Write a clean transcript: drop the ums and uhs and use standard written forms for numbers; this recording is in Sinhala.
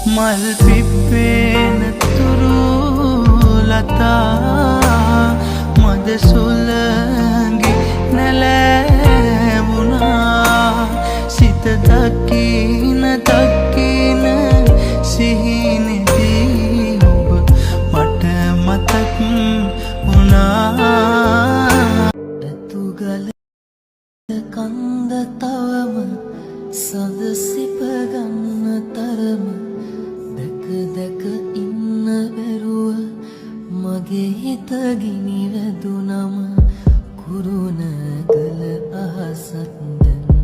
මල් පිප්පෙන තුරු ලතා මද සුළඟි නැලැවුණා සිත දකින දකින සිහිනෙදී ඔබ මට මතක් වුණා රතුගල කන්ද තවම සඳ සිප ගන්න තරම දැක දැක ඉන්න බැරුව මගේ හිත ගිනි වැදුනම කුරුණගල අහසත් දැන්